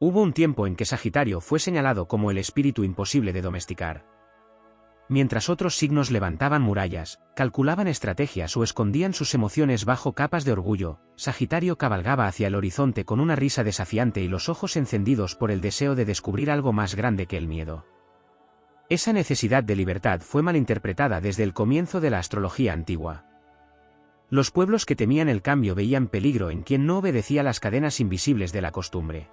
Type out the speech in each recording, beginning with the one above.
Hubo un tiempo en que Sagitario fue señalado como el espíritu imposible de domesticar. Mientras otros signos levantaban murallas, calculaban estrategias o escondían sus emociones bajo capas de orgullo, Sagitario cabalgaba hacia el horizonte con una risa desafiante y los ojos encendidos por el deseo de descubrir algo más grande que el miedo. Esa necesidad de libertad fue malinterpretada desde el comienzo de la astrología antigua. Los pueblos que temían el cambio veían peligro en quien no obedecía las cadenas invisibles de la costumbre.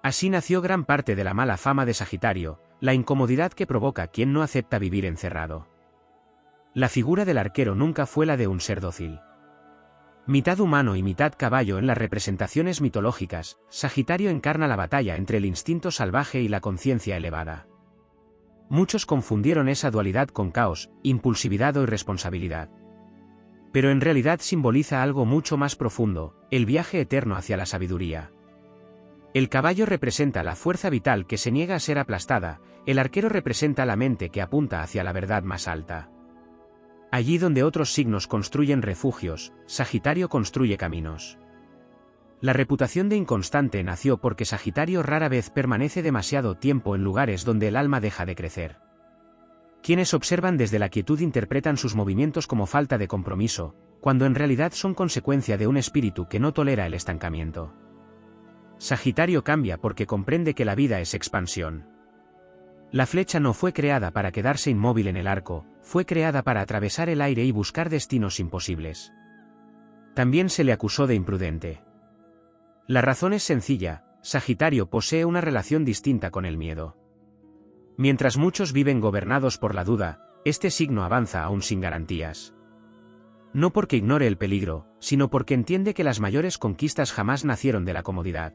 Así nació gran parte de la mala fama de Sagitario, la incomodidad que provoca quien no acepta vivir encerrado. La figura del arquero nunca fue la de un ser dócil. Mitad humano y mitad caballo en las representaciones mitológicas, Sagitario encarna la batalla entre el instinto salvaje y la conciencia elevada. Muchos confundieron esa dualidad con caos, impulsividad o irresponsabilidad. Pero en realidad simboliza algo mucho más profundo, el viaje eterno hacia la sabiduría. El caballo representa la fuerza vital que se niega a ser aplastada, el arquero representa la mente que apunta hacia la verdad más alta. Allí donde otros signos construyen refugios, Sagitario construye caminos. La reputación de inconstante nació porque Sagitario rara vez permanece demasiado tiempo en lugares donde el alma deja de crecer. Quienes observan desde la quietud interpretan sus movimientos como falta de compromiso, cuando en realidad son consecuencia de un espíritu que no tolera el estancamiento. Sagitario cambia porque comprende que la vida es expansión. La flecha no fue creada para quedarse inmóvil en el arco, fue creada para atravesar el aire y buscar destinos imposibles. También se le acusó de imprudente. La razón es sencilla, Sagitario posee una relación distinta con el miedo. Mientras muchos viven gobernados por la duda, este signo avanza aún sin garantías. No porque ignore el peligro, sino porque entiende que las mayores conquistas jamás nacieron de la comodidad.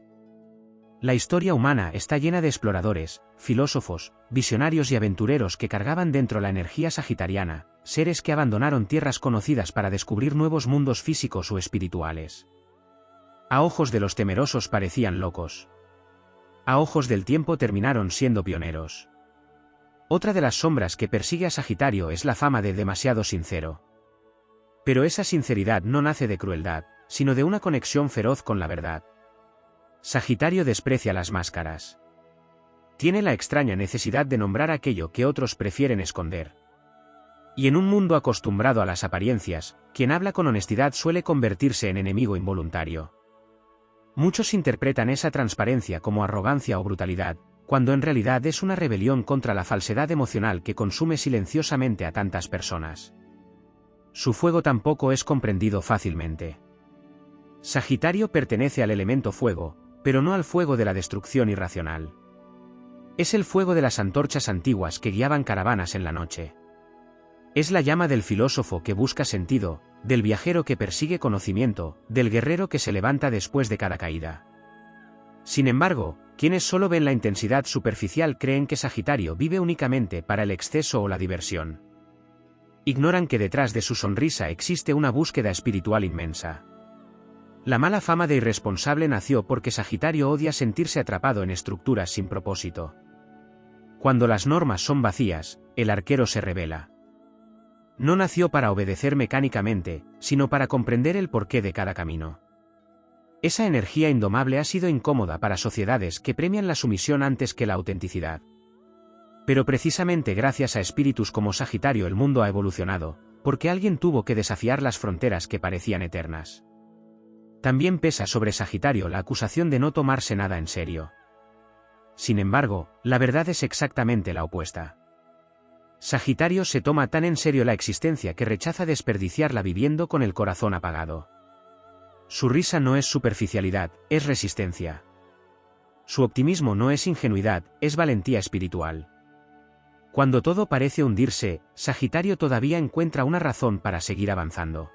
La historia humana está llena de exploradores, filósofos, visionarios y aventureros que cargaban dentro la energía sagitariana, seres que abandonaron tierras conocidas para descubrir nuevos mundos físicos o espirituales. A ojos de los temerosos parecían locos. A ojos del tiempo terminaron siendo pioneros. Otra de las sombras que persigue a Sagitario es la fama de demasiado sincero. Pero esa sinceridad no nace de crueldad, sino de una conexión feroz con la verdad. Sagitario desprecia las máscaras. Tiene la extraña necesidad de nombrar aquello que otros prefieren esconder. Y en un mundo acostumbrado a las apariencias, quien habla con honestidad suele convertirse en enemigo involuntario. Muchos interpretan esa transparencia como arrogancia o brutalidad, cuando en realidad es una rebelión contra la falsedad emocional que consume silenciosamente a tantas personas. Su fuego tampoco es comprendido fácilmente. Sagitario pertenece al elemento fuego, pero no al fuego de la destrucción irracional. Es el fuego de las antorchas antiguas que guiaban caravanas en la noche. Es la llama del filósofo que busca sentido, del viajero que persigue conocimiento, del guerrero que se levanta después de cada caída. Sin embargo, quienes solo ven la intensidad superficial creen que Sagitario vive únicamente para el exceso o la diversión. Ignoran que detrás de su sonrisa existe una búsqueda espiritual inmensa. La mala fama de irresponsable nació porque Sagitario odia sentirse atrapado en estructuras sin propósito. Cuando las normas son vacías, el arquero se rebela. No nació para obedecer mecánicamente, sino para comprender el porqué de cada camino. Esa energía indomable ha sido incómoda para sociedades que premian la sumisión antes que la autenticidad. Pero precisamente gracias a espíritus como Sagitario el mundo ha evolucionado, porque alguien tuvo que desafiar las fronteras que parecían eternas. También pesa sobre Sagitario la acusación de no tomarse nada en serio. Sin embargo, la verdad es exactamente la opuesta. Sagitario se toma tan en serio la existencia que rechaza desperdiciarla viviendo con el corazón apagado. Su risa no es superficialidad, es resistencia. Su optimismo no es ingenuidad, es valentía espiritual. Cuando todo parece hundirse, Sagitario todavía encuentra una razón para seguir avanzando.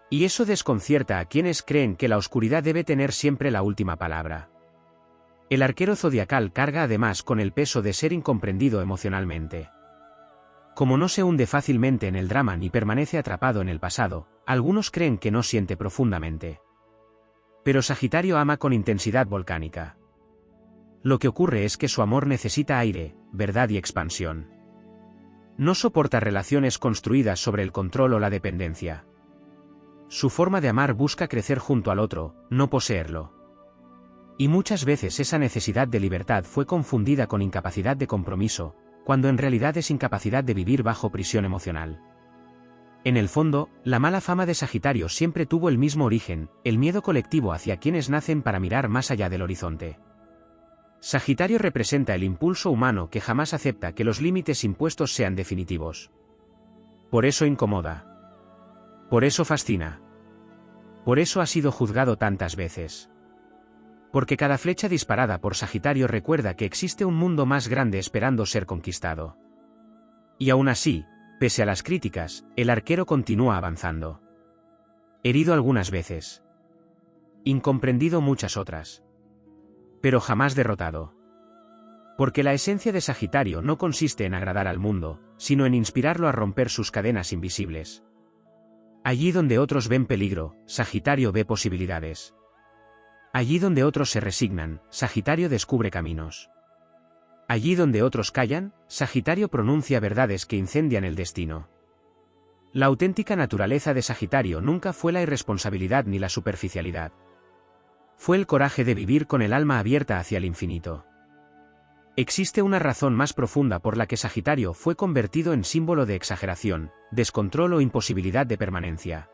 Y eso desconcierta a quienes creen que la oscuridad debe tener siempre la última palabra. El arquero zodiacal carga además con el peso de ser incomprendido emocionalmente. Como no se hunde fácilmente en el drama ni permanece atrapado en el pasado, algunos creen que no siente profundamente. Pero Sagitario ama con intensidad volcánica. Lo que ocurre es que su amor necesita aire, verdad y expansión. No soporta relaciones construidas sobre el control o la dependencia. Su forma de amar busca crecer junto al otro, no poseerlo. Y muchas veces esa necesidad de libertad fue confundida con incapacidad de compromiso, cuando en realidad es incapacidad de vivir bajo prisión emocional. En el fondo, la mala fama de Sagitario siempre tuvo el mismo origen, el miedo colectivo hacia quienes nacen para mirar más allá del horizonte. Sagitario representa el impulso humano que jamás acepta que los límites impuestos sean definitivos. Por eso incomoda. Por eso fascina. Por eso ha sido juzgado tantas veces. Porque cada flecha disparada por Sagitario recuerda que existe un mundo más grande esperando ser conquistado. Y aún así, pese a las críticas, el arquero continúa avanzando. Herido algunas veces. Incomprendido muchas otras. Pero jamás derrotado. Porque la esencia de Sagitario no consiste en agradar al mundo, sino en inspirarlo a romper sus cadenas invisibles. Allí donde otros ven peligro, Sagitario ve posibilidades. Allí donde otros se resignan, Sagitario descubre caminos. Allí donde otros callan, Sagitario pronuncia verdades que incendian el destino. La auténtica naturaleza de Sagitario nunca fue la irresponsabilidad ni la superficialidad. Fue el coraje de vivir con el alma abierta hacia el infinito. Existe una razón más profunda por la que Sagitario fue convertido en símbolo de exageración, descontrol o imposibilidad de permanencia.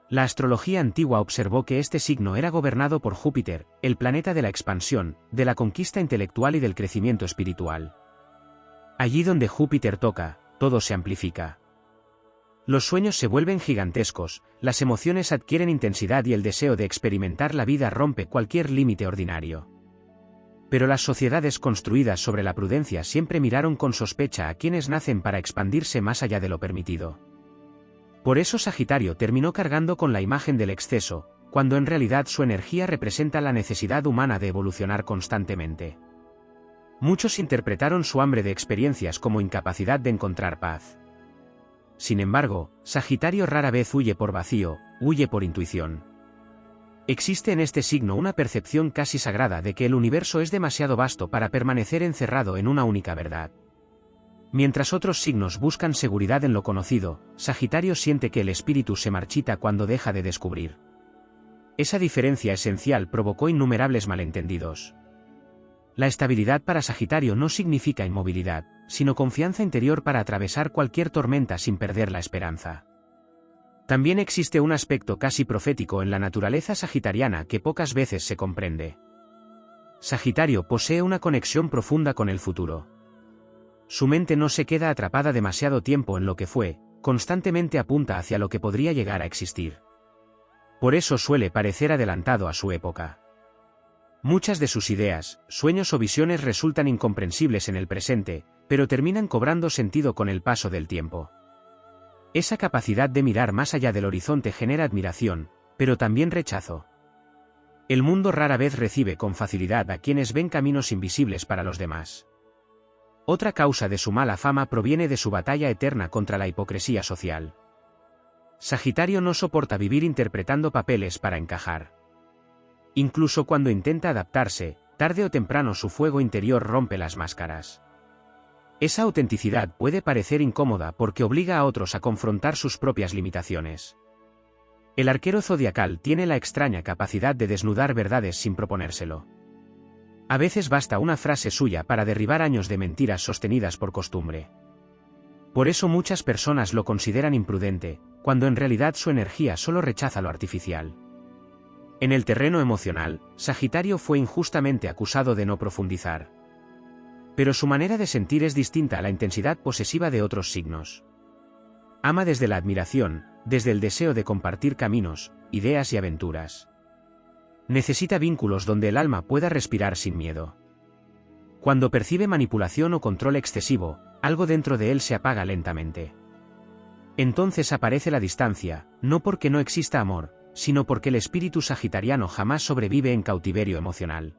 La astrología antigua observó que este signo era gobernado por Júpiter, el planeta de la expansión, de la conquista intelectual y del crecimiento espiritual. Allí donde Júpiter toca, todo se amplifica. Los sueños se vuelven gigantescos, las emociones adquieren intensidad y el deseo de experimentar la vida rompe cualquier límite ordinario. Pero las sociedades construidas sobre la prudencia siempre miraron con sospecha a quienes nacen para expandirse más allá de lo permitido. Por eso Sagitario terminó cargando con la imagen del exceso, cuando en realidad su energía representa la necesidad humana de evolucionar constantemente. Muchos interpretaron su hambre de experiencias como incapacidad de encontrar paz. Sin embargo, Sagitario rara vez huye por vacío, huye por intuición. Existe en este signo una percepción casi sagrada de que el universo es demasiado vasto para permanecer encerrado en una única verdad. Mientras otros signos buscan seguridad en lo conocido, Sagitario siente que el espíritu se marchita cuando deja de descubrir. Esa diferencia esencial provocó innumerables malentendidos. La estabilidad para Sagitario no significa inmovilidad, sino confianza interior para atravesar cualquier tormenta sin perder la esperanza. También existe un aspecto casi profético en la naturaleza sagitariana que pocas veces se comprende. Sagitario posee una conexión profunda con el futuro. Su mente no se queda atrapada demasiado tiempo en lo que fue, constantemente apunta hacia lo que podría llegar a existir. Por eso suele parecer adelantado a su época. Muchas de sus ideas, sueños o visiones resultan incomprensibles en el presente, pero terminan cobrando sentido con el paso del tiempo. Esa capacidad de mirar más allá del horizonte genera admiración, pero también rechazo. El mundo rara vez recibe con facilidad a quienes ven caminos invisibles para los demás. Otra causa de su mala fama proviene de su batalla eterna contra la hipocresía social. Sagitario no soporta vivir interpretando papeles para encajar. Incluso cuando intenta adaptarse, tarde o temprano su fuego interior rompe las máscaras. Esa autenticidad puede parecer incómoda porque obliga a otros a confrontar sus propias limitaciones. El arquero zodiacal tiene la extraña capacidad de desnudar verdades sin proponérselo. A veces basta una frase suya para derribar años de mentiras sostenidas por costumbre. Por eso muchas personas lo consideran imprudente, cuando en realidad su energía solo rechaza lo artificial. En el terreno emocional, Sagitario fue injustamente acusado de no profundizar. Pero su manera de sentir es distinta a la intensidad posesiva de otros signos. Ama desde la admiración, desde el deseo de compartir caminos, ideas y aventuras. Necesita vínculos donde el alma pueda respirar sin miedo. Cuando percibe manipulación o control excesivo, algo dentro de él se apaga lentamente. Entonces aparece la distancia, no porque no exista amor, sino porque el espíritu sagitariano jamás sobrevive en cautiverio emocional.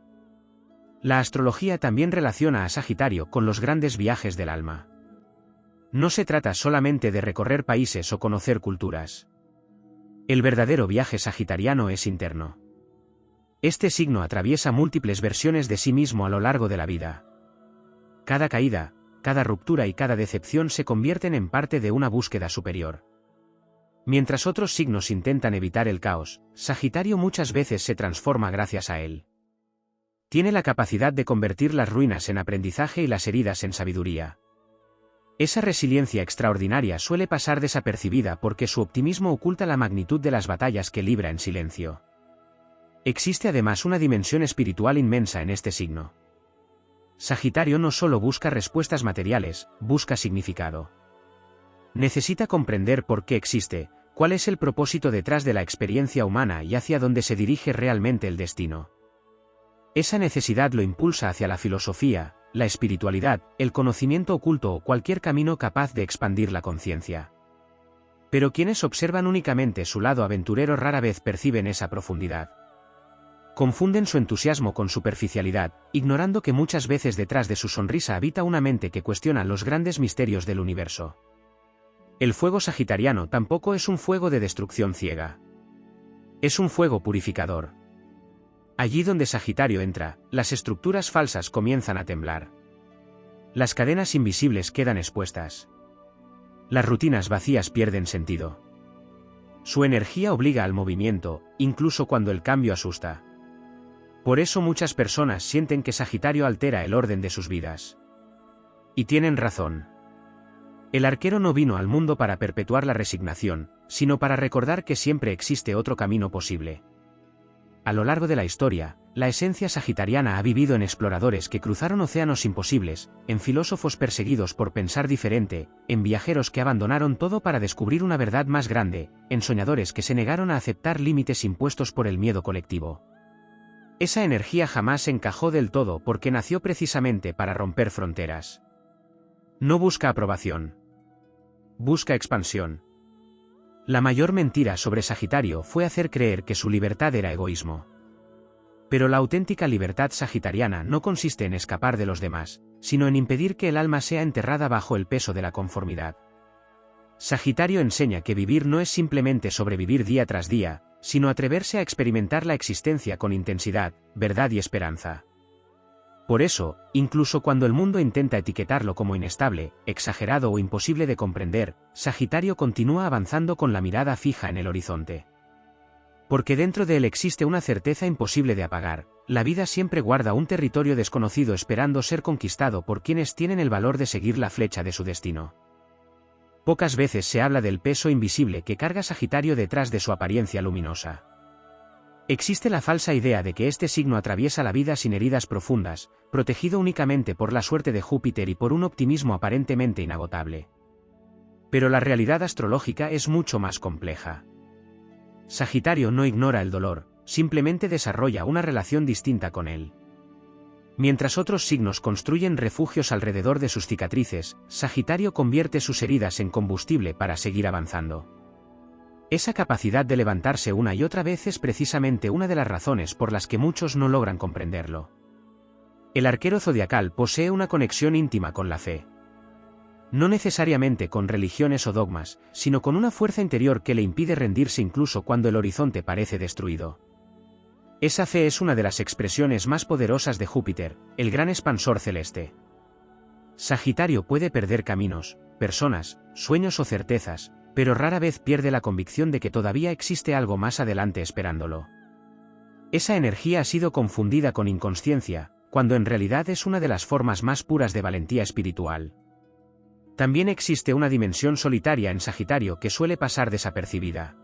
La astrología también relaciona a Sagitario con los grandes viajes del alma. No se trata solamente de recorrer países o conocer culturas. El verdadero viaje sagitariano es interno. Este signo atraviesa múltiples versiones de sí mismo a lo largo de la vida. Cada caída, cada ruptura y cada decepción se convierten en parte de una búsqueda superior. Mientras otros signos intentan evitar el caos, Sagitario muchas veces se transforma gracias a él. Tiene la capacidad de convertir las ruinas en aprendizaje y las heridas en sabiduría. Esa resiliencia extraordinaria suele pasar desapercibida porque su optimismo oculta la magnitud de las batallas que libra en silencio. Existe además una dimensión espiritual inmensa en este signo. Sagitario no solo busca respuestas materiales, busca significado. Necesita comprender por qué existe, cuál es el propósito detrás de la experiencia humana y hacia dónde se dirige realmente el destino. Esa necesidad lo impulsa hacia la filosofía, la espiritualidad, el conocimiento oculto o cualquier camino capaz de expandir la conciencia. Pero quienes observan únicamente su lado aventurero rara vez perciben esa profundidad. Confunden su entusiasmo con superficialidad, ignorando que muchas veces detrás de su sonrisa habita una mente que cuestiona los grandes misterios del universo. El fuego sagitariano tampoco es un fuego de destrucción ciega. Es un fuego purificador. Allí donde Sagitario entra, las estructuras falsas comienzan a temblar. Las cadenas invisibles quedan expuestas. Las rutinas vacías pierden sentido. Su energía obliga al movimiento, incluso cuando el cambio asusta. Por eso muchas personas sienten que Sagitario altera el orden de sus vidas. Y tienen razón. El arquero no vino al mundo para perpetuar la resignación, sino para recordar que siempre existe otro camino posible. A lo largo de la historia, la esencia sagitariana ha vivido en exploradores que cruzaron océanos imposibles, en filósofos perseguidos por pensar diferente, en viajeros que abandonaron todo para descubrir una verdad más grande, en soñadores que se negaron a aceptar límites impuestos por el miedo colectivo. Esa energía jamás encajó del todo porque nació precisamente para romper fronteras. No busca aprobación. Busca expansión. La mayor mentira sobre Sagitario fue hacer creer que su libertad era egoísmo. Pero la auténtica libertad sagitariana no consiste en escapar de los demás, sino en impedir que el alma sea enterrada bajo el peso de la conformidad. Sagitario enseña que vivir no es simplemente sobrevivir día tras día, sino atreverse a experimentar la existencia con intensidad, verdad y esperanza. Por eso, incluso cuando el mundo intenta etiquetarlo como inestable, exagerado o imposible de comprender, Sagitario continúa avanzando con la mirada fija en el horizonte. Porque dentro de él existe una certeza imposible de apagar: la vida siempre guarda un territorio desconocido esperando ser conquistado por quienes tienen el valor de seguir la flecha de su destino. Pocas veces se habla del peso invisible que carga Sagitario detrás de su apariencia luminosa. Existe la falsa idea de que este signo atraviesa la vida sin heridas profundas, protegido únicamente por la suerte de Júpiter y por un optimismo aparentemente inagotable. Pero la realidad astrológica es mucho más compleja. Sagitario no ignora el dolor, simplemente desarrolla una relación distinta con él. Mientras otros signos construyen refugios alrededor de sus cicatrices, Sagitario convierte sus heridas en combustible para seguir avanzando. Esa capacidad de levantarse una y otra vez es precisamente una de las razones por las que muchos no logran comprenderlo. El arquero zodiacal posee una conexión íntima con la fe. No necesariamente con religiones o dogmas, sino con una fuerza interior que le impide rendirse incluso cuando el horizonte parece destruido. Esa fe es una de las expresiones más poderosas de Júpiter, el gran expansor celeste. Sagitario puede perder caminos, personas, sueños o certezas, pero rara vez pierde la convicción de que todavía existe algo más adelante esperándolo. Esa energía ha sido confundida con inconsciencia, cuando en realidad es una de las formas más puras de valentía espiritual. También existe una dimensión solitaria en Sagitario que suele pasar desapercibida.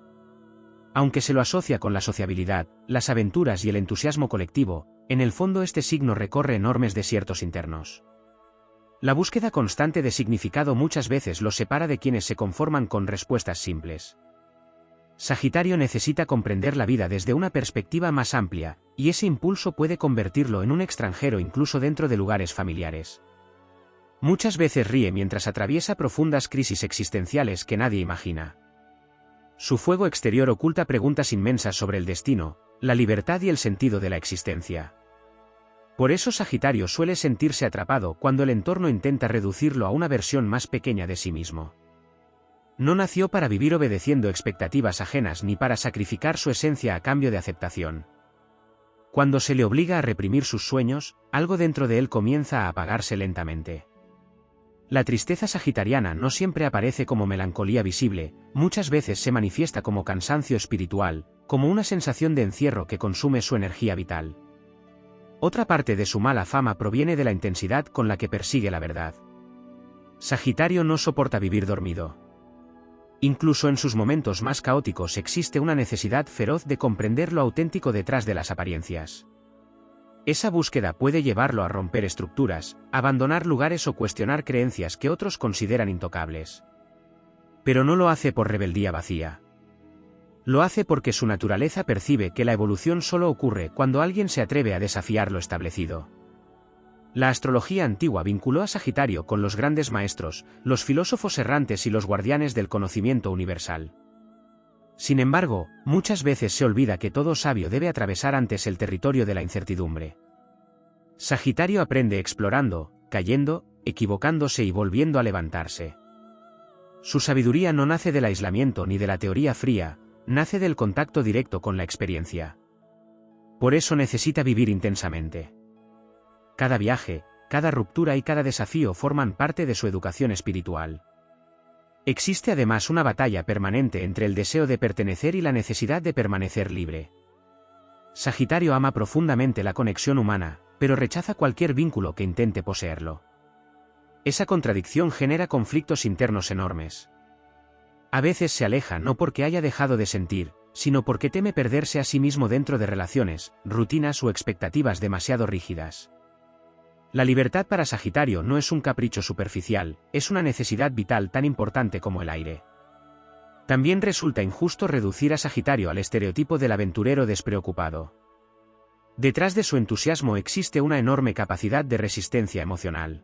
Aunque se lo asocia con la sociabilidad, las aventuras y el entusiasmo colectivo, en el fondo este signo recorre enormes desiertos internos. La búsqueda constante de significado muchas veces los separa de quienes se conforman con respuestas simples. Sagitario necesita comprender la vida desde una perspectiva más amplia, y ese impulso puede convertirlo en un extranjero incluso dentro de lugares familiares. Muchas veces ríe mientras atraviesa profundas crisis existenciales que nadie imagina. Su fuego exterior oculta preguntas inmensas sobre el destino, la libertad y el sentido de la existencia. Por eso Sagitario suele sentirse atrapado cuando el entorno intenta reducirlo a una versión más pequeña de sí mismo. No nació para vivir obedeciendo expectativas ajenas ni para sacrificar su esencia a cambio de aceptación. Cuando se le obliga a reprimir sus sueños, algo dentro de él comienza a apagarse lentamente. La tristeza sagitariana no siempre aparece como melancolía visible, muchas veces se manifiesta como cansancio espiritual, como una sensación de encierro que consume su energía vital. Otra parte de su mala fama proviene de la intensidad con la que persigue la verdad. Sagitario no soporta vivir dormido. Incluso en sus momentos más caóticos existe una necesidad feroz de comprender lo auténtico detrás de las apariencias. Esa búsqueda puede llevarlo a romper estructuras, abandonar lugares o cuestionar creencias que otros consideran intocables. Pero no lo hace por rebeldía vacía. Lo hace porque su naturaleza percibe que la evolución solo ocurre cuando alguien se atreve a desafiar lo establecido. La astrología antigua vinculó a Sagitario con los grandes maestros, los filósofos errantes y los guardianes del conocimiento universal. Sin embargo, muchas veces se olvida que todo sabio debe atravesar antes el territorio de la incertidumbre. Sagitario aprende explorando, cayendo, equivocándose y volviendo a levantarse. Su sabiduría no nace del aislamiento ni de la teoría fría, nace del contacto directo con la experiencia. Por eso necesita vivir intensamente. Cada viaje, cada ruptura y cada desafío forman parte de su educación espiritual. Existe además una batalla permanente entre el deseo de pertenecer y la necesidad de permanecer libre. Sagitario ama profundamente la conexión humana, pero rechaza cualquier vínculo que intente poseerlo. Esa contradicción genera conflictos internos enormes. A veces se aleja no porque haya dejado de sentir, sino porque teme perderse a sí mismo dentro de relaciones, rutinas o expectativas demasiado rígidas. La libertad para Sagitario no es un capricho superficial, es una necesidad vital tan importante como el aire. También resulta injusto reducir a Sagitario al estereotipo del aventurero despreocupado. Detrás de su entusiasmo existe una enorme capacidad de resistencia emocional.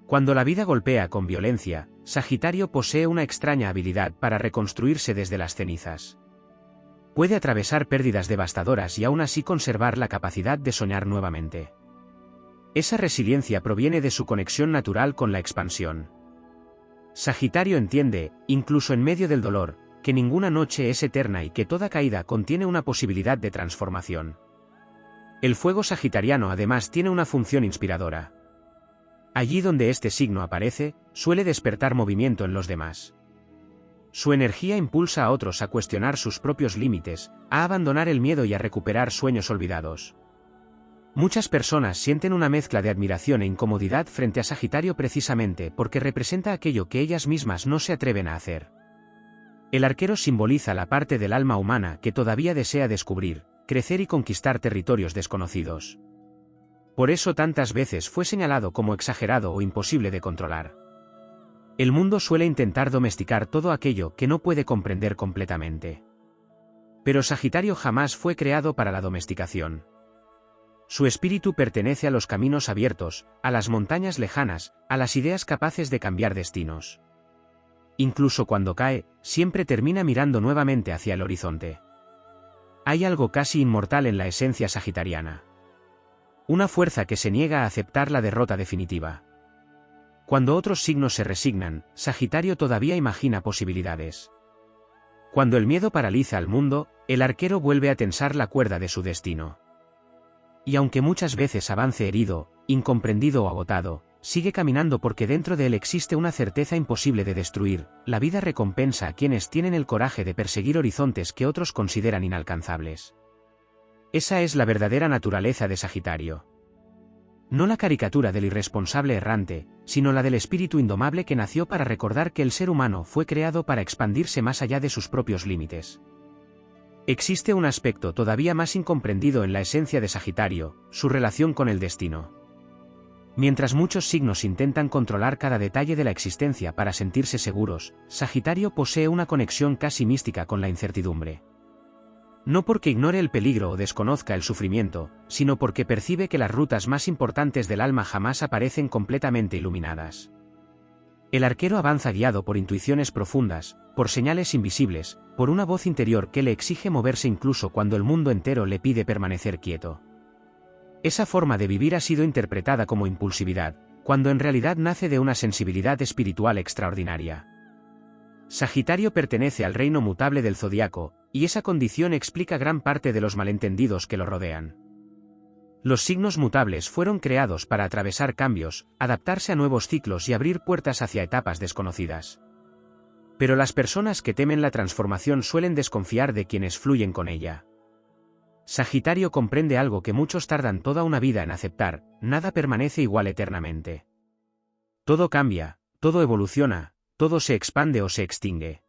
Cuando la vida golpea con violencia, Sagitario posee una extraña habilidad para reconstruirse desde las cenizas. Puede atravesar pérdidas devastadoras y aún así conservar la capacidad de soñar nuevamente. Esa resiliencia proviene de su conexión natural con la expansión. Sagitario entiende, incluso en medio del dolor, que ninguna noche es eterna y que toda caída contiene una posibilidad de transformación. El fuego sagitariano además tiene una función inspiradora. Allí donde este signo aparece, suele despertar movimiento en los demás. Su energía impulsa a otros a cuestionar sus propios límites, a abandonar el miedo y a recuperar sueños olvidados. Muchas personas sienten una mezcla de admiración e incomodidad frente a Sagitario precisamente porque representa aquello que ellas mismas no se atreven a hacer. El arquero simboliza la parte del alma humana que todavía desea descubrir, crecer y conquistar territorios desconocidos. Por eso tantas veces fue señalado como exagerado o imposible de controlar. El mundo suele intentar domesticar todo aquello que no puede comprender completamente. Pero Sagitario jamás fue creado para la domesticación. Su espíritu pertenece a los caminos abiertos, a las montañas lejanas, a las ideas capaces de cambiar destinos. Incluso cuando cae, siempre termina mirando nuevamente hacia el horizonte. Hay algo casi inmortal en la esencia sagitariana. Una fuerza que se niega a aceptar la derrota definitiva. Cuando otros signos se resignan, Sagitario todavía imagina posibilidades. Cuando el miedo paraliza al mundo, el arquero vuelve a tensar la cuerda de su destino. Y aunque muchas veces avance herido, incomprendido o agotado, sigue caminando porque dentro de él existe una certeza imposible de destruir. La vida recompensa a quienes tienen el coraje de perseguir horizontes que otros consideran inalcanzables. Esa es la verdadera naturaleza de Sagitario. No la caricatura del irresponsable errante, sino la del espíritu indomable que nació para recordar que el ser humano fue creado para expandirse más allá de sus propios límites. Existe un aspecto todavía más incomprendido en la esencia de Sagitario, su relación con el destino. Mientras muchos signos intentan controlar cada detalle de la existencia para sentirse seguros, Sagitario posee una conexión casi mística con la incertidumbre. No porque ignore el peligro o desconozca el sufrimiento, sino porque percibe que las rutas más importantes del alma jamás aparecen completamente iluminadas. El arquero avanza guiado por intuiciones profundas, por señales invisibles, por una voz interior que le exige moverse incluso cuando el mundo entero le pide permanecer quieto. Esa forma de vivir ha sido interpretada como impulsividad, cuando en realidad nace de una sensibilidad espiritual extraordinaria. Sagitario pertenece al reino mutable del zodiaco, y esa condición explica gran parte de los malentendidos que lo rodean. Los signos mutables fueron creados para atravesar cambios, adaptarse a nuevos ciclos y abrir puertas hacia etapas desconocidas. Pero las personas que temen la transformación suelen desconfiar de quienes fluyen con ella. Sagitario comprende algo que muchos tardan toda una vida en aceptar: nada permanece igual eternamente. Todo cambia, todo evoluciona, todo se expande o se extingue.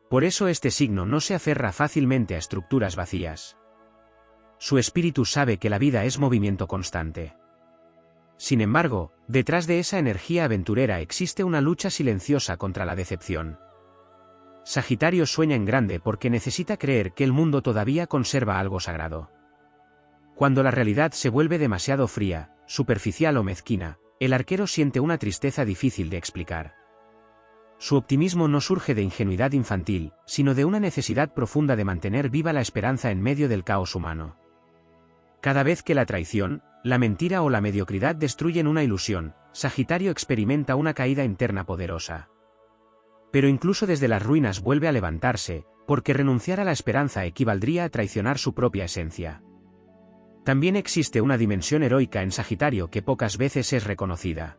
Por eso este signo no se aferra fácilmente a estructuras vacías. Su espíritu sabe que la vida es movimiento constante. Sin embargo, detrás de esa energía aventurera existe una lucha silenciosa contra la decepción. Sagitario sueña en grande porque necesita creer que el mundo todavía conserva algo sagrado. Cuando la realidad se vuelve demasiado fría, superficial o mezquina, el arquero siente una tristeza difícil de explicar. Su optimismo no surge de ingenuidad infantil, sino de una necesidad profunda de mantener viva la esperanza en medio del caos humano. Cada vez que la traición, la mentira o la mediocridad destruyen una ilusión, Sagitario experimenta una caída interna poderosa. Pero incluso desde las ruinas vuelve a levantarse, porque renunciar a la esperanza equivaldría a traicionar su propia esencia. También existe una dimensión heroica en Sagitario que pocas veces es reconocida.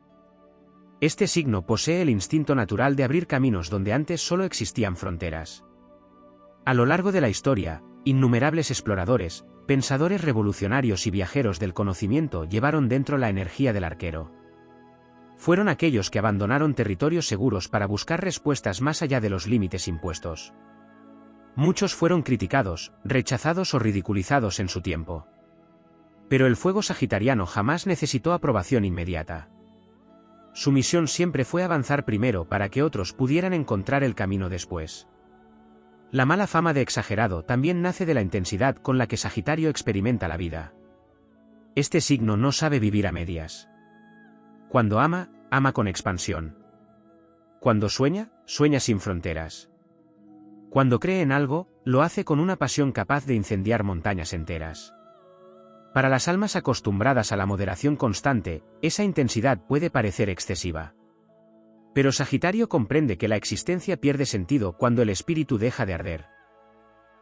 Este signo posee el instinto natural de abrir caminos donde antes solo existían fronteras. A lo largo de la historia, innumerables exploradores, pensadores revolucionarios y viajeros del conocimiento llevaron dentro la energía del arquero. Fueron aquellos que abandonaron territorios seguros para buscar respuestas más allá de los límites impuestos. Muchos fueron criticados, rechazados o ridiculizados en su tiempo. Pero el fuego sagitariano jamás necesitó aprobación inmediata. Su misión siempre fue avanzar primero para que otros pudieran encontrar el camino después. La mala fama de exagerado también nace de la intensidad con la que Sagitario experimenta la vida. Este signo no sabe vivir a medias. Cuando ama, ama con expansión. Cuando sueña, sueña sin fronteras. Cuando cree en algo, lo hace con una pasión capaz de incendiar montañas enteras. Para las almas acostumbradas a la moderación constante, esa intensidad puede parecer excesiva. Pero Sagitario comprende que la existencia pierde sentido cuando el espíritu deja de arder.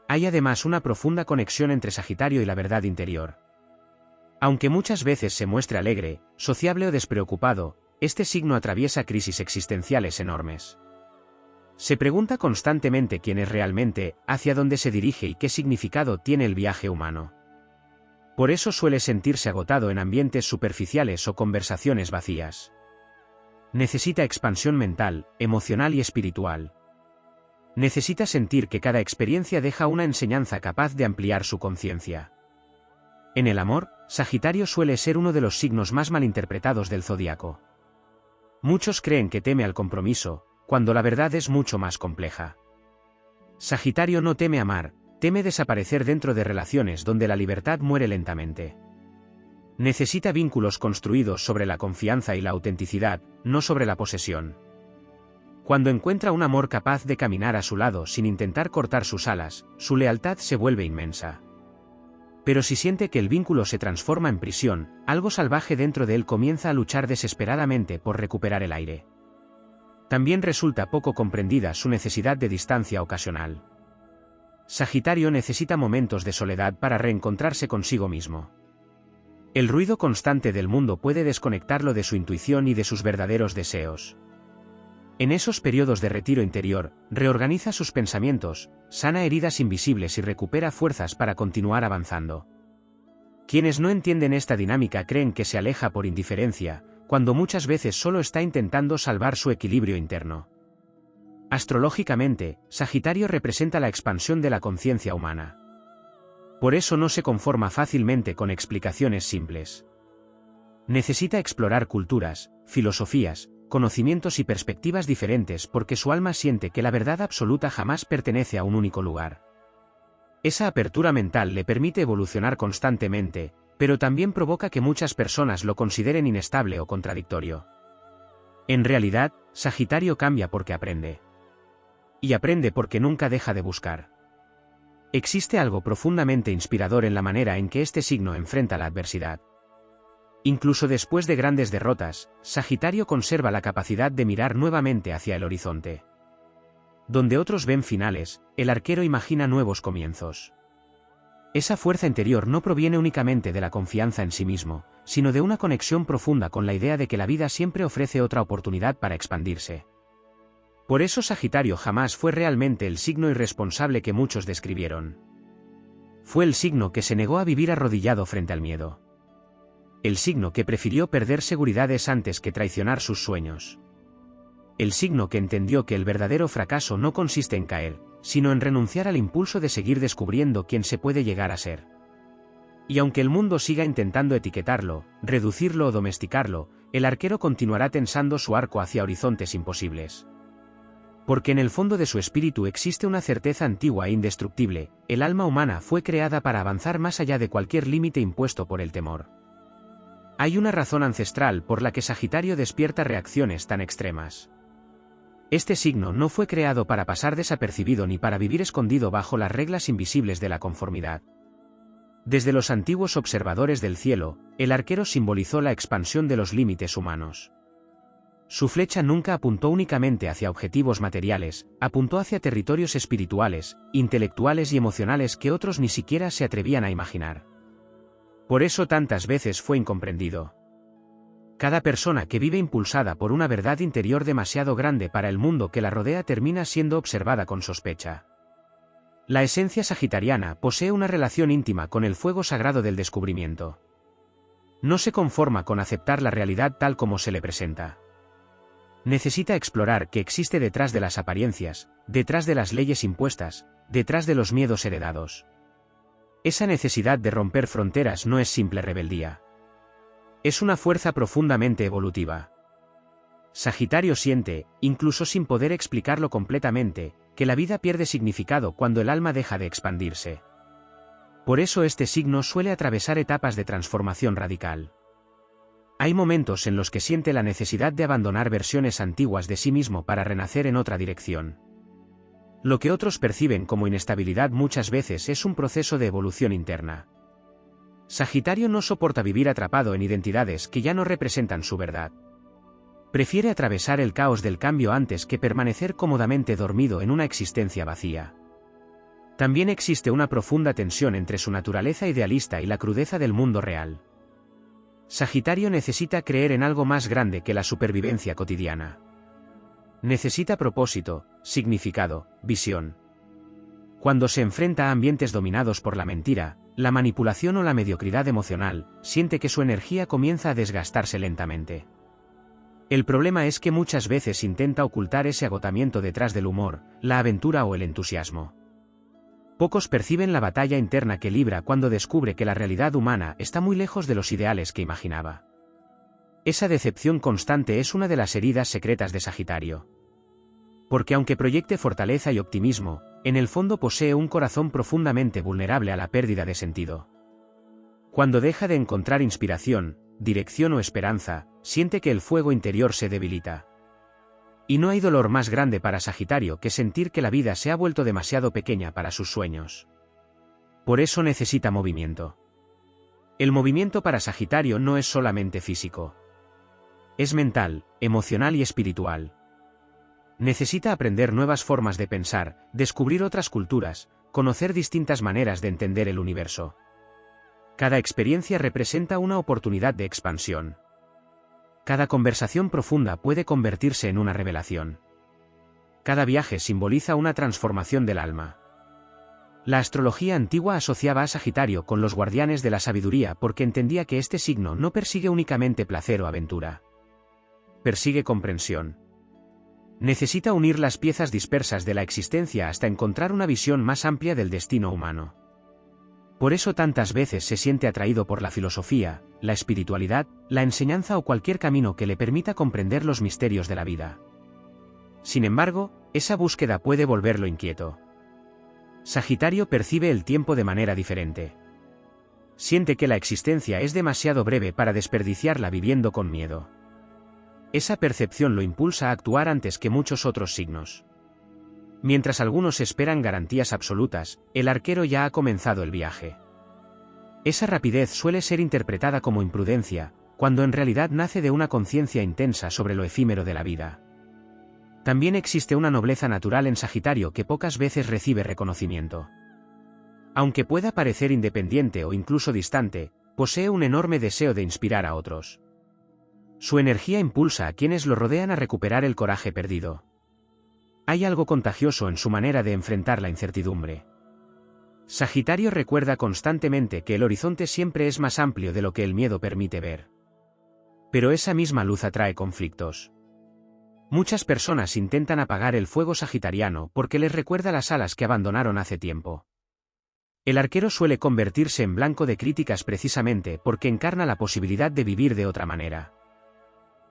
Hay además una profunda conexión entre Sagitario y la verdad interior. Aunque muchas veces se muestre alegre, sociable o despreocupado, este signo atraviesa crisis existenciales enormes. Se pregunta constantemente quién es realmente, hacia dónde se dirige y qué significado tiene el viaje humano. Por eso suele sentirse agotado en ambientes superficiales o conversaciones vacías. Necesita expansión mental, emocional y espiritual. Necesita sentir que cada experiencia deja una enseñanza capaz de ampliar su conciencia. En el amor, Sagitario suele ser uno de los signos más malinterpretados del zodiaco. Muchos creen que teme al compromiso, cuando la verdad es mucho más compleja. Sagitario no teme amar, teme desaparecer dentro de relaciones donde la libertad muere lentamente. Necesita vínculos construidos sobre la confianza y la autenticidad, no sobre la posesión. Cuando encuentra un amor capaz de caminar a su lado sin intentar cortar sus alas, su lealtad se vuelve inmensa. Pero si siente que el vínculo se transforma en prisión, algo salvaje dentro de él comienza a luchar desesperadamente por recuperar el aire. También resulta poco comprendida su necesidad de distancia ocasional. Sagitario necesita momentos de soledad para reencontrarse consigo mismo. El ruido constante del mundo puede desconectarlo de su intuición y de sus verdaderos deseos. En esos periodos de retiro interior, reorganiza sus pensamientos, sana heridas invisibles y recupera fuerzas para continuar avanzando. Quienes no entienden esta dinámica creen que se aleja por indiferencia, cuando muchas veces solo está intentando salvar su equilibrio interno. Astrológicamente, Sagitario representa la expansión de la conciencia humana. Por eso no se conforma fácilmente con explicaciones simples. Necesita explorar culturas, filosofías, conocimientos y perspectivas diferentes porque su alma siente que la verdad absoluta jamás pertenece a un único lugar. Esa apertura mental le permite evolucionar constantemente, pero también provoca que muchas personas lo consideren inestable o contradictorio. En realidad, Sagitario cambia porque aprende. Y aprende porque nunca deja de buscar. Existe algo profundamente inspirador en la manera en que este signo enfrenta la adversidad. Incluso después de grandes derrotas, Sagitario conserva la capacidad de mirar nuevamente hacia el horizonte. Donde otros ven finales, el arquero imagina nuevos comienzos. Esa fuerza interior no proviene únicamente de la confianza en sí mismo, sino de una conexión profunda con la idea de que la vida siempre ofrece otra oportunidad para expandirse. Por eso Sagitario jamás fue realmente el signo irresponsable que muchos describieron. Fue el signo que se negó a vivir arrodillado frente al miedo. El signo que prefirió perder seguridades antes que traicionar sus sueños. El signo que entendió que el verdadero fracaso no consiste en caer, sino en renunciar al impulso de seguir descubriendo quién se puede llegar a ser. Y aunque el mundo siga intentando etiquetarlo, reducirlo o domesticarlo, el arquero continuará tensando su arco hacia horizontes imposibles. Porque en el fondo de su espíritu existe una certeza antigua e indestructible: el alma humana fue creada para avanzar más allá de cualquier límite impuesto por el temor. Hay una razón ancestral por la que Sagitario despierta reacciones tan extremas. Este signo no fue creado para pasar desapercibido ni para vivir escondido bajo las reglas invisibles de la conformidad. Desde los antiguos observadores del cielo, el arquero simbolizó la expansión de los límites humanos. Su flecha nunca apuntó únicamente hacia objetivos materiales, apuntó hacia territorios espirituales, intelectuales y emocionales que otros ni siquiera se atrevían a imaginar. Por eso tantas veces fue incomprendido. Cada persona que vive impulsada por una verdad interior demasiado grande para el mundo que la rodea termina siendo observada con sospecha. La esencia sagitariana posee una relación íntima con el fuego sagrado del descubrimiento. No se conforma con aceptar la realidad tal como se le presenta. Necesita explorar qué existe detrás de las apariencias, detrás de las leyes impuestas, detrás de los miedos heredados. Esa necesidad de romper fronteras no es simple rebeldía. Es una fuerza profundamente evolutiva. Sagitario siente, incluso sin poder explicarlo completamente, que la vida pierde significado cuando el alma deja de expandirse. Por eso este signo suele atravesar etapas de transformación radical. Hay momentos en los que siente la necesidad de abandonar versiones antiguas de sí mismo para renacer en otra dirección. Lo que otros perciben como inestabilidad muchas veces es un proceso de evolución interna. Sagitario no soporta vivir atrapado en identidades que ya no representan su verdad. Prefiere atravesar el caos del cambio antes que permanecer cómodamente dormido en una existencia vacía. También existe una profunda tensión entre su naturaleza idealista y la crudeza del mundo real. Sagitario necesita creer en algo más grande que la supervivencia cotidiana. Necesita propósito, significado, visión. Cuando se enfrenta a ambientes dominados por la mentira, la manipulación o la mediocridad emocional, siente que su energía comienza a desgastarse lentamente. El problema es que muchas veces intenta ocultar ese agotamiento detrás del humor, la aventura o el entusiasmo. Pocos perciben la batalla interna que libra cuando descubre que la realidad humana está muy lejos de los ideales que imaginaba. Esa decepción constante es una de las heridas secretas de Sagitario. Porque aunque proyecte fortaleza y optimismo, en el fondo posee un corazón profundamente vulnerable a la pérdida de sentido. Cuando deja de encontrar inspiración, dirección o esperanza, siente que el fuego interior se debilita. Y no hay dolor más grande para Sagitario que sentir que la vida se ha vuelto demasiado pequeña para sus sueños. Por eso necesita movimiento. El movimiento para Sagitario no es solamente físico. Es mental, emocional y espiritual. Necesita aprender nuevas formas de pensar, descubrir otras culturas, conocer distintas maneras de entender el universo. Cada experiencia representa una oportunidad de expansión. Cada conversación profunda puede convertirse en una revelación. Cada viaje simboliza una transformación del alma. La astrología antigua asociaba a Sagitario con los guardianes de la sabiduría porque entendía que este signo no persigue únicamente placer o aventura. Persigue comprensión. Necesita unir las piezas dispersas de la existencia hasta encontrar una visión más amplia del destino humano. Por eso tantas veces se siente atraído por la filosofía, la espiritualidad, la enseñanza o cualquier camino que le permita comprender los misterios de la vida. Sin embargo, esa búsqueda puede volverlo inquieto. Sagitario percibe el tiempo de manera diferente. Siente que la existencia es demasiado breve para desperdiciarla viviendo con miedo. Esa percepción lo impulsa a actuar antes que muchos otros signos. Mientras algunos esperan garantías absolutas, el arquero ya ha comenzado el viaje. Esa rapidez suele ser interpretada como imprudencia, cuando en realidad nace de una conciencia intensa sobre lo efímero de la vida. También existe una nobleza natural en Sagitario que pocas veces recibe reconocimiento. Aunque pueda parecer independiente o incluso distante, posee un enorme deseo de inspirar a otros. Su energía impulsa a quienes lo rodean a recuperar el coraje perdido. Hay algo contagioso en su manera de enfrentar la incertidumbre. Sagitario recuerda constantemente que el horizonte siempre es más amplio de lo que el miedo permite ver. Pero esa misma luz atrae conflictos. Muchas personas intentan apagar el fuego sagitariano porque les recuerda las alas que abandonaron hace tiempo. El arquero suele convertirse en blanco de críticas precisamente porque encarna la posibilidad de vivir de otra manera.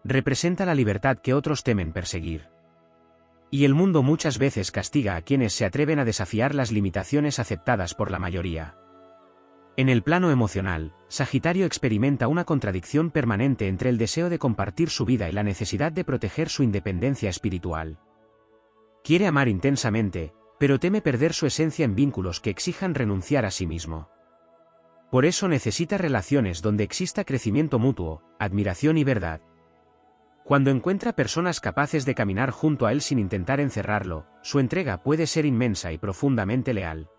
Representa la libertad que otros temen perseguir. Y el mundo muchas veces castiga a quienes se atreven a desafiar las limitaciones aceptadas por la mayoría. En el plano emocional, Sagitario experimenta una contradicción permanente entre el deseo de compartir su vida y la necesidad de proteger su independencia espiritual. Quiere amar intensamente, pero teme perder su esencia en vínculos que exijan renunciar a sí mismo. Por eso necesita relaciones donde exista crecimiento mutuo, admiración y verdad. Cuando encuentra personas capaces de caminar junto a él sin intentar encerrarlo, su entrega puede ser inmensa y profundamente leal.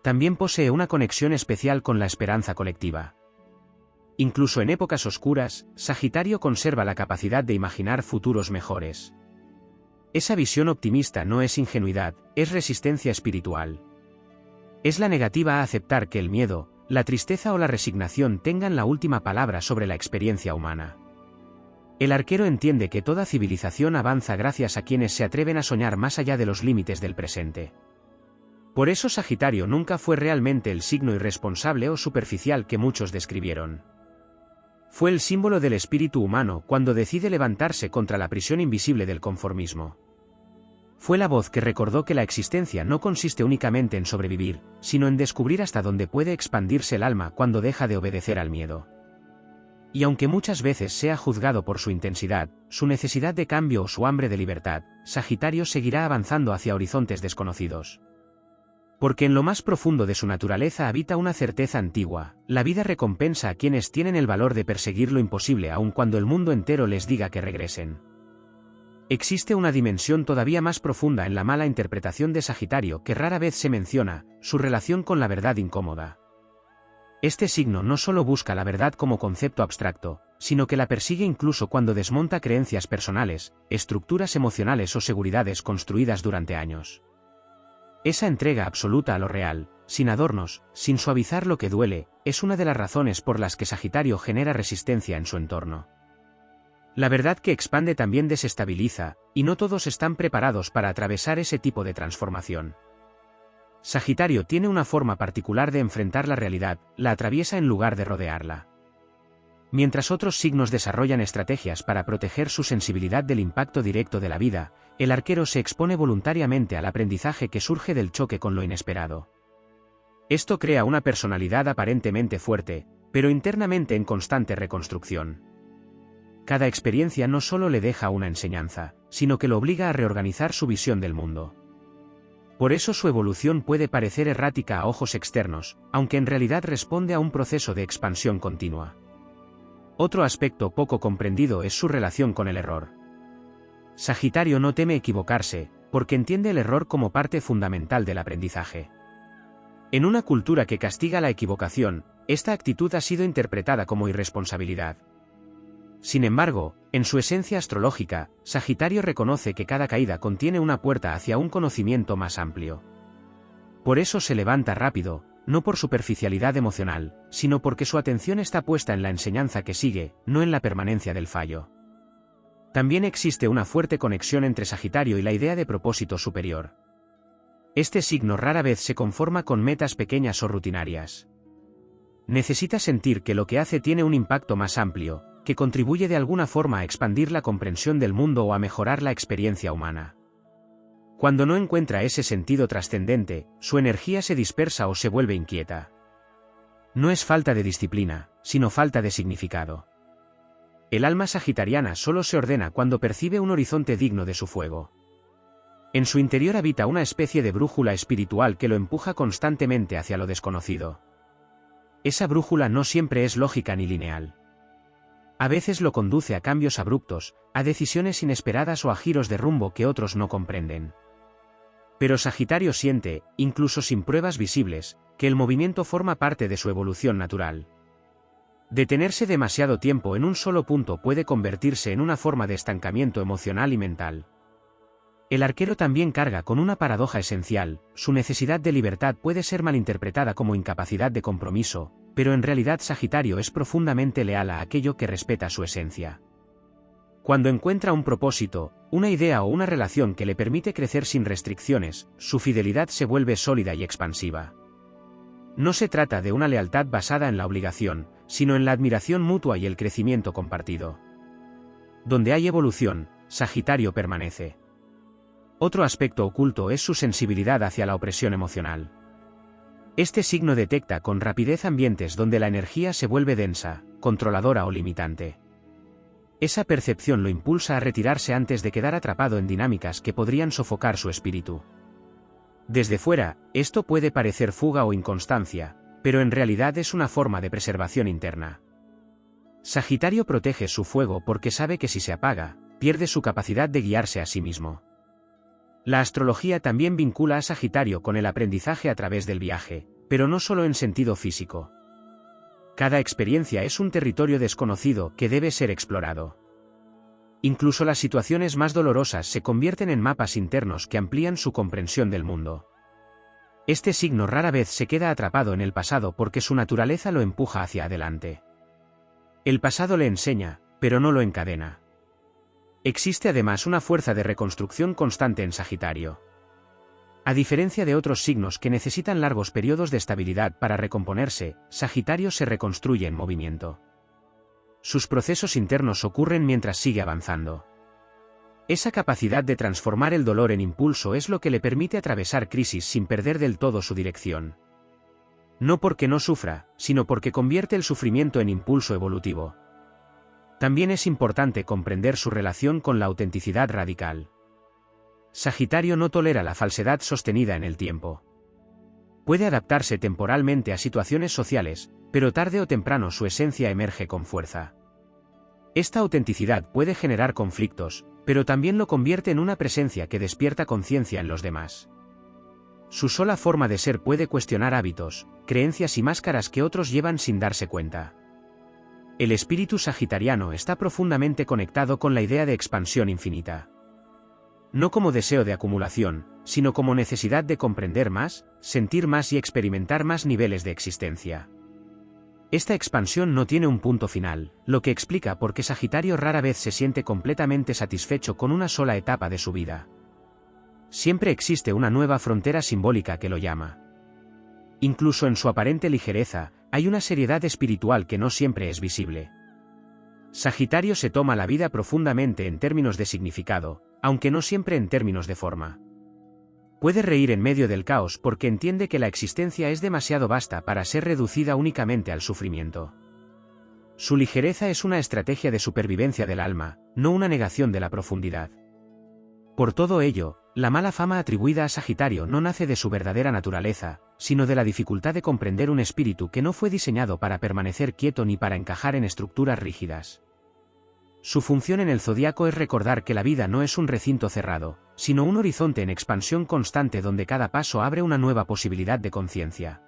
También posee una conexión especial con la esperanza colectiva. Incluso en épocas oscuras, Sagitario conserva la capacidad de imaginar futuros mejores. Esa visión optimista no es ingenuidad, es resistencia espiritual. Es la negativa a aceptar que el miedo, la tristeza o la resignación tengan la última palabra sobre la experiencia humana. El arquero entiende que toda civilización avanza gracias a quienes se atreven a soñar más allá de los límites del presente. Por eso Sagitario nunca fue realmente el signo irresponsable o superficial que muchos describieron. Fue el símbolo del espíritu humano cuando decide levantarse contra la prisión invisible del conformismo. Fue la voz que recordó que la existencia no consiste únicamente en sobrevivir, sino en descubrir hasta dónde puede expandirse el alma cuando deja de obedecer al miedo. Y aunque muchas veces sea juzgado por su intensidad, su necesidad de cambio o su hambre de libertad, Sagitario seguirá avanzando hacia horizontes desconocidos. Porque en lo más profundo de su naturaleza habita una certeza antigua: la vida recompensa a quienes tienen el valor de perseguir lo imposible aun cuando el mundo entero les diga que regresen. Existe una dimensión todavía más profunda en la mala interpretación de Sagitario que rara vez se menciona: su relación con la verdad incómoda. Este signo no solo busca la verdad como concepto abstracto, sino que la persigue incluso cuando desmonta creencias personales, estructuras emocionales o seguridades construidas durante años. Esa entrega absoluta a lo real, sin adornos, sin suavizar lo que duele, es una de las razones por las que Sagitario genera resistencia en su entorno. La verdad que expande también desestabiliza, y no todos están preparados para atravesar ese tipo de transformación. Sagitario tiene una forma particular de enfrentar la realidad, la atraviesa en lugar de rodearla. Mientras otros signos desarrollan estrategias para proteger su sensibilidad del impacto directo de la vida, el arquero se expone voluntariamente al aprendizaje que surge del choque con lo inesperado. Esto crea una personalidad aparentemente fuerte, pero internamente en constante reconstrucción. Cada experiencia no solo le deja una enseñanza, sino que lo obliga a reorganizar su visión del mundo. Por eso su evolución puede parecer errática a ojos externos, aunque en realidad responde a un proceso de expansión continua. Otro aspecto poco comprendido es su relación con el error. Sagitario no teme equivocarse, porque entiende el error como parte fundamental del aprendizaje. En una cultura que castiga la equivocación, esta actitud ha sido interpretada como irresponsabilidad. Sin embargo, en su esencia astrológica, Sagitario reconoce que cada caída contiene una puerta hacia un conocimiento más amplio. Por eso se levanta rápido, no por superficialidad emocional, sino porque su atención está puesta en la enseñanza que sigue, no en la permanencia del fallo. También existe una fuerte conexión entre Sagitario y la idea de propósito superior. Este signo rara vez se conforma con metas pequeñas o rutinarias. Necesita sentir que lo que hace tiene un impacto más amplio, que contribuye de alguna forma a expandir la comprensión del mundo o a mejorar la experiencia humana. Cuando no encuentra ese sentido trascendente, su energía se dispersa o se vuelve inquieta. No es falta de disciplina, sino falta de significado. El alma sagitariana solo se ordena cuando percibe un horizonte digno de su fuego. En su interior habita una especie de brújula espiritual que lo empuja constantemente hacia lo desconocido. Esa brújula no siempre es lógica ni lineal. A veces lo conduce a cambios abruptos, a decisiones inesperadas o a giros de rumbo que otros no comprenden. Pero Sagitario siente, incluso sin pruebas visibles, que el movimiento forma parte de su evolución natural. Detenerse demasiado tiempo en un solo punto puede convertirse en una forma de estancamiento emocional y mental. El arquero también carga con una paradoja esencial: su necesidad de libertad puede ser malinterpretada como incapacidad de compromiso, pero en realidad Sagitario es profundamente leal a aquello que respeta su esencia. Cuando encuentra un propósito, una idea o una relación que le permite crecer sin restricciones, su fidelidad se vuelve sólida y expansiva. No se trata de una lealtad basada en la obligación, sino en la admiración mutua y el crecimiento compartido. Donde hay evolución, Sagitario permanece. Otro aspecto oculto es su sensibilidad hacia la opresión emocional. Este signo detecta con rapidez ambientes donde la energía se vuelve densa, controladora o limitante. Esa percepción lo impulsa a retirarse antes de quedar atrapado en dinámicas que podrían sofocar su espíritu. Desde fuera, esto puede parecer fuga o inconstancia, pero en realidad es una forma de preservación interna. Sagitario protege su fuego porque sabe que si se apaga, pierde su capacidad de guiarse a sí mismo. La astrología también vincula a Sagitario con el aprendizaje a través del viaje, pero no solo en sentido físico. Cada experiencia es un territorio desconocido que debe ser explorado. Incluso las situaciones más dolorosas se convierten en mapas internos que amplían su comprensión del mundo. Este signo rara vez se queda atrapado en el pasado porque su naturaleza lo empuja hacia adelante. El pasado le enseña, pero no lo encadena. Existe además una fuerza de reconstrucción constante en Sagitario. A diferencia de otros signos que necesitan largos periodos de estabilidad para recomponerse, Sagitario se reconstruye en movimiento. Sus procesos internos ocurren mientras sigue avanzando. Esa capacidad de transformar el dolor en impulso es lo que le permite atravesar crisis sin perder del todo su dirección. No porque no sufra, sino porque convierte el sufrimiento en impulso evolutivo. También es importante comprender su relación con la autenticidad radical. Sagitario no tolera la falsedad sostenida en el tiempo. Puede adaptarse temporalmente a situaciones sociales, pero tarde o temprano su esencia emerge con fuerza. Esta autenticidad puede generar conflictos, pero también lo convierte en una presencia que despierta conciencia en los demás. Su sola forma de ser puede cuestionar hábitos, creencias y máscaras que otros llevan sin darse cuenta. El espíritu sagitariano está profundamente conectado con la idea de expansión infinita. No como deseo de acumulación, sino como necesidad de comprender más, sentir más y experimentar más niveles de existencia. Esta expansión no tiene un punto final, lo que explica por qué Sagitario rara vez se siente completamente satisfecho con una sola etapa de su vida. Siempre existe una nueva frontera simbólica que lo llama. Incluso en su aparente ligereza, hay una seriedad espiritual que no siempre es visible. Sagitario se toma la vida profundamente en términos de significado, aunque no siempre en términos de forma. Puede reír en medio del caos porque entiende que la existencia es demasiado vasta para ser reducida únicamente al sufrimiento. Su ligereza es una estrategia de supervivencia del alma, no una negación de la profundidad. Por todo ello, la mala fama atribuida a Sagitario no nace de su verdadera naturaleza, sino de la dificultad de comprender un espíritu que no fue diseñado para permanecer quieto ni para encajar en estructuras rígidas. Su función en el zodiaco es recordar que la vida no es un recinto cerrado, sino un horizonte en expansión constante donde cada paso abre una nueva posibilidad de conciencia.